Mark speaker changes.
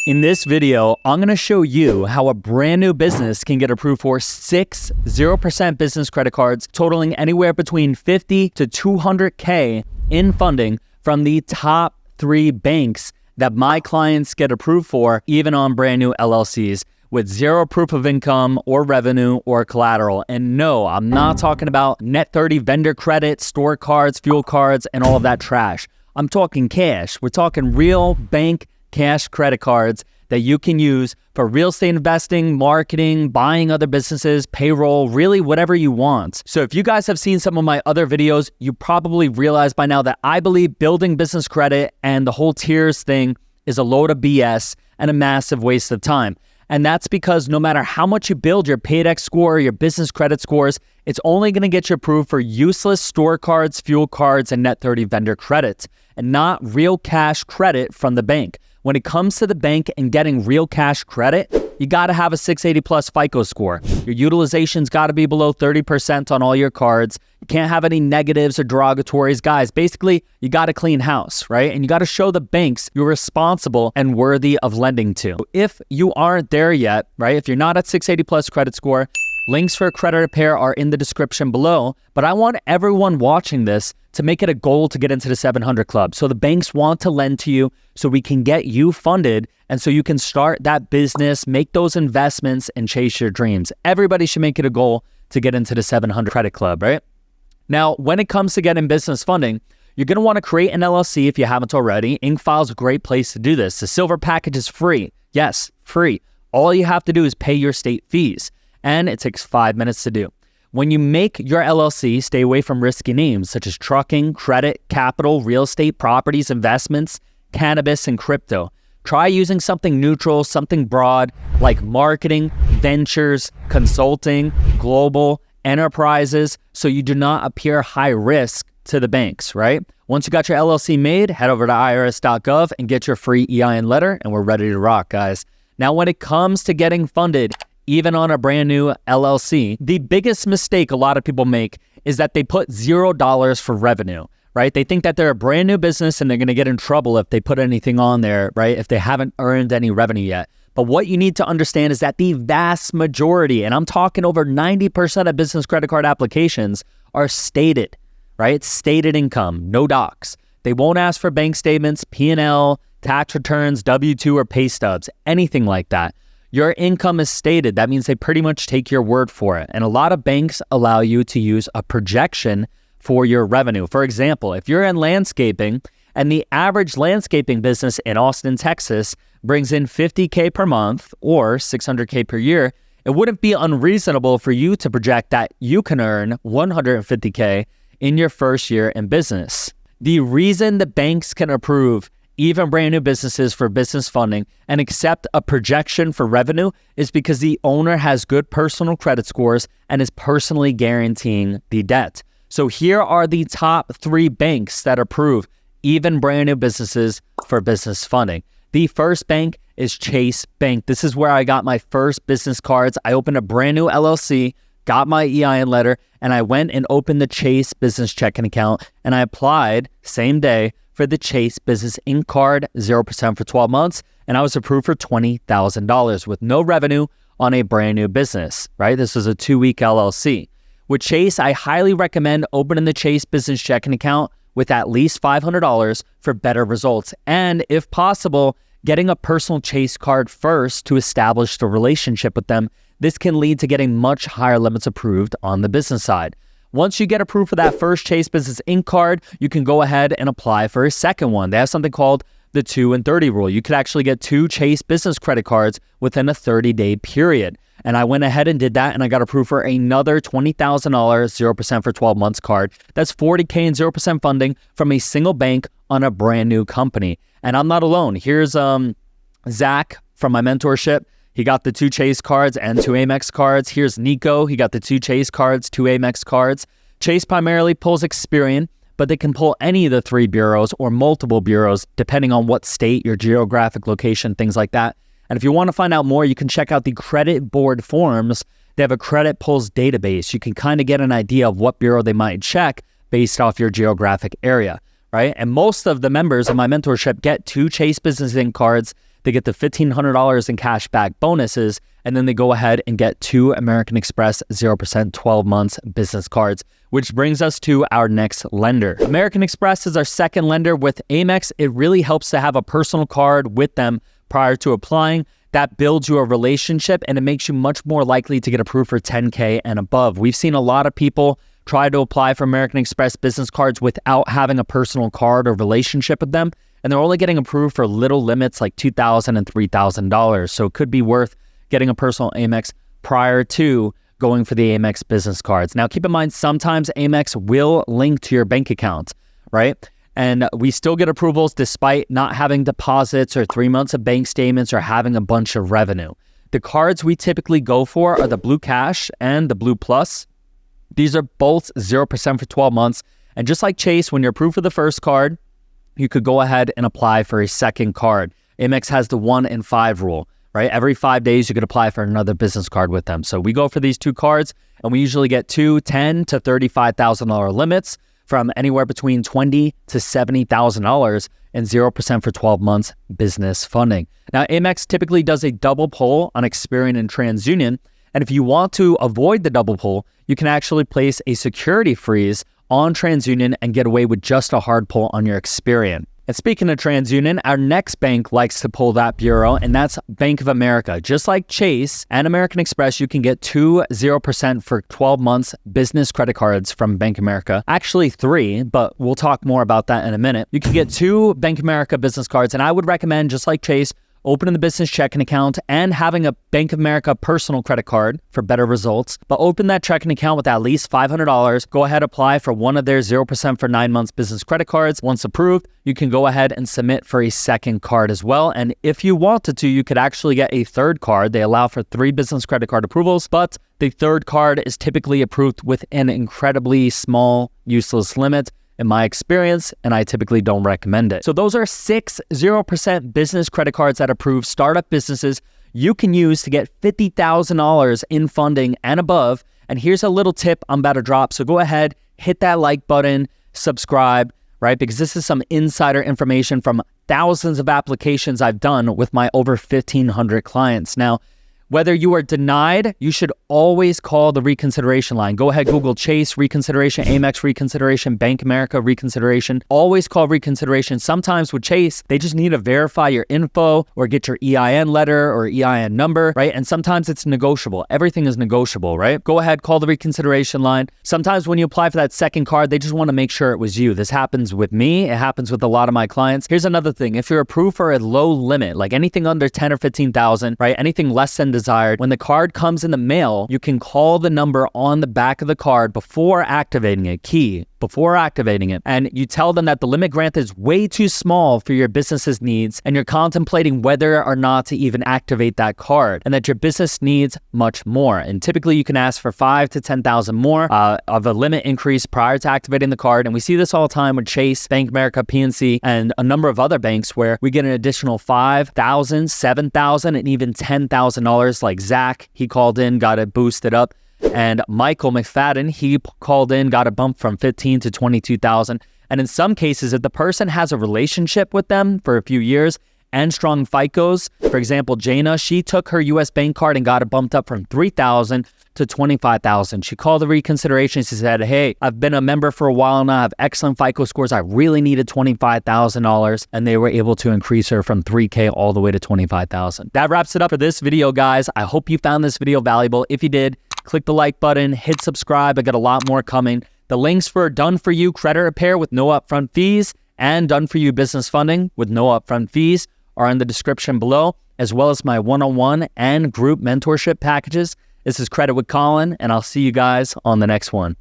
Speaker 1: In this video, I'm going to show you how a brand new business can get approved for 6 0% business credit cards totaling anywhere between 50 to 200K in funding from the top 3 banks that my clients get approved for, even on brand new LLCs with zero proof of income or revenue or collateral. And no, I'm not talking about net 30 vendor credit, store cards, fuel cards, and all of that trash. I'm talking cash. We're talking real bank cash credit cards that you can use for real estate investing, marketing, buying other businesses, payroll, really whatever you want. So if you guys have seen some of my other videos, you probably realize by now that I believe building business credit and the whole tiers thing is a load of BS and a massive waste of time. And that's because no matter how much you build your Paydex score, your business credit scores, it's only going to get you approved for useless store cards, fuel cards, and net 30 vendor credit, and not real cash credit from the bank. When it comes to the bank and getting real cash credit, you got to have a 680 plus FICO score. Your utilization's got to be below 30% on all your cards. You can't have any negatives or derogatories. Guys, basically, you got to clean house, right? And you got to show the banks you're responsible and worthy of lending to. If you aren't there yet, right? If you're not at 680 plus credit score, links for credit repair are in the description below, but I want everyone watching this to make it a goal to get into the 700 club. So the banks want to lend to you so we can get you funded and so you can start that business, make those investments, and chase your dreams. Everybody should make it a goal to get into the 700 credit club, right? Now, when it comes to getting business funding, you're going to want to create an LLC if you haven't already. InkFile's a great place to do this. The silver package is free. Yes, free. All you have to do is pay your state fees, and it takes 5 minutes to do. When you make your LLC, stay away from risky names such as trucking, credit, capital, real estate, properties, investments, cannabis, and crypto. Try using something neutral, something broad like marketing, ventures, consulting, global, enterprises, so you do not appear high risk to the banks, right? Once you got your LLC made, head over to irs.gov and get your free EIN letter, and we're ready to rock, guys. Now, when it comes to getting funded, even on a brand new LLC, the biggest mistake a lot of people make is that they put $0 for revenue, right? They think that they're a brand new business and they're going to get in trouble if they put anything on there, right? If they haven't earned any revenue yet. But what you need to understand is that the vast majority, and I'm talking over 90% of business credit card applications, are stated, right? Stated income, no docs. They won't ask for bank statements, P&L, tax returns, W-2 or pay stubs, anything like that. Your income is stated. That means they pretty much take your word for it. And a lot of banks allow you to use a projection for your revenue. For example, if you're in landscaping and the average landscaping business in Austin, Texas brings in $50K per month or $600K per year, it wouldn't be unreasonable for you to project that you can earn $150K in your first year in business. The reason the banks can approve even brand new businesses for business funding and accept a projection for revenue is because the owner has good personal credit scores and is personally guaranteeing the debt. So here are the top 3 banks that approve even brand new businesses for business funding. The first bank is Chase Bank. This is where I got my first business cards. I opened a brand new LLC, got my EIN letter, and I went and opened the Chase business checking account, and I applied same day for the Chase Business Inc. card, 0% for 12 months, and I was approved for $20,000 with no revenue on a brand new business, right? This was a 2-week LLC. With Chase, I highly recommend opening the Chase Business Checking account with at least $500 for better results. And if possible, getting a personal Chase card first to establish the relationship with them. This can lead to getting much higher limits approved on the business side. Once you get approved for that first Chase Business Inc. card, you can go ahead and apply for a second one. They have something called the 2 and 30 rule. You could actually get 2 Chase business credit cards within a 30-day period. And I went ahead and did that, and I got approved for another $20,000, 0% for 12 months card. That's $40K and 0% funding from a single bank on a brand new company. And I'm not alone. Here's Zach from my mentorship. He got the 2 Chase cards and 2 Amex cards. Here's Nico. He got the 2 Chase cards, 2 Amex cards. Chase primarily pulls Experian, but they can pull any of the 3 bureaus or multiple bureaus, depending on what state, your geographic location, things like that. And if you want to find out more, you can check out the credit board forums. They have a credit pulls database. You can kind of get an idea of what bureau they might check based off your geographic area, right? And most of the members of my mentorship get 2 Chase Business Inc. cards. they get the $1,500 in cash back bonuses, and then they go ahead and get 2 American Express 0% 12 months business cards, which brings us to our next lender. American Express is our second lender. With Amex, it really helps to have a personal card with them prior to applying. That builds you a relationship and it makes you much more likely to get approved for $10K and above. We've seen a lot of people try to apply for American Express business cards without having a personal card or relationship with them, and they're only getting approved for little limits like $2,000 and $3,000. So it could be worth getting a personal Amex prior to going for the Amex business cards. Now, keep in mind, sometimes Amex will link to your bank account, right? And we still get approvals despite not having deposits or 3 months of bank statements or having a bunch of revenue. The cards we typically go for are the Blue Cash and the Blue Plus. These are both 0% for 12 months. And just like Chase, when you're approved for the first card, you could go ahead and apply for a second card. Amex has the 1 in 5 rule, right? Every 5 days, you could apply for another business card with them. So we go for these 2 cards, and we usually get two $10,000 to $35,000 limits from anywhere between $20,000 to $70,000 and 0% for 12 months business funding. Now, Amex typically does a double pull on Experian and TransUnion. And if you want to avoid the double pull, you can actually place a security freeze on TransUnion and get away with just a hard pull on your Experian. And speaking of TransUnion, our next bank likes to pull that bureau, and that's Bank of America. Just like Chase and American Express, you can get 2 0% for 12 months business credit cards from Bank of America. Actually 3, but we'll talk more about that in a minute. You can get 2 Bank of America business cards, and I would recommend, just like Chase, opening the business checking account and having a Bank of America personal credit card for better results. But open that checking account with at least $500. Go ahead, apply for one of their 0% for 9 months business credit cards. Once approved, you can go ahead and submit for a second card as well. And if you wanted to, you could actually get a third card. They allow for 3 business credit card approvals, but the third card is typically approved with an incredibly small, useless limit, in my experience, and I typically don't recommend it. So those are 6 0% business credit cards that approve startup businesses you can use to get $50,000 in funding and above. And here's a little tip I'm about to drop. So go ahead, hit that like button, subscribe, right? Because this is some insider information from thousands of applications I've done with my over 1,500 clients. Now, whether you are denied, you should always call the reconsideration line. Go ahead, Google Chase reconsideration, Amex reconsideration, Bank America reconsideration. Always call reconsideration. Sometimes with Chase, they just need to verify your info or get your EIN letter or EIN number, right? And sometimes it's negotiable. Everything is negotiable, right? Go ahead, call the reconsideration line. Sometimes when you apply for that second card, they just want to make sure it was you. This happens with me. It happens with a lot of my clients. Here's another thing. If you're approved for a low limit, like anything under 10 or 15,000, right? Anything less than desired, when the card comes in the mail, you can call the number on the back of the card before activating it, before activating it, and you tell them that the limit granted is way too small for your business's needs, and you're contemplating whether or not to even activate that card, and that your business needs much more. And typically you can ask for 5 to 10,000 more of a limit increase prior to activating the card. And we see this all the time with Chase, Bank of America, PNC, and a number of other banks where we get an additional $5,000, $7,000, and even $10,000. Like Zach, he called in, got it boosted up. And Michael McFadden, he called in, got a bump from 15 to 22,000. And in some cases, if the person has a relationship with them for a few years and strong FICOs, for example, Jana, she took her US bank card and got it bumped up from 3,000 to 25,000. She called the reconsideration. She said, hey, I've been a member for a while now. I have excellent FICO scores. I really needed $25,000. And they were able to increase her from 3K all the way to 25,000. That wraps it up for this video, guys. I hope you found this video valuable. If you did, click the like button, hit subscribe. I got a lot more coming. The links for Done For You credit repair with no upfront fees and Done For You business funding with no upfront fees are in the description below, as well as my one-on-one and group mentorship packages. This is Credit with Colin, and I'll see you guys on the next one.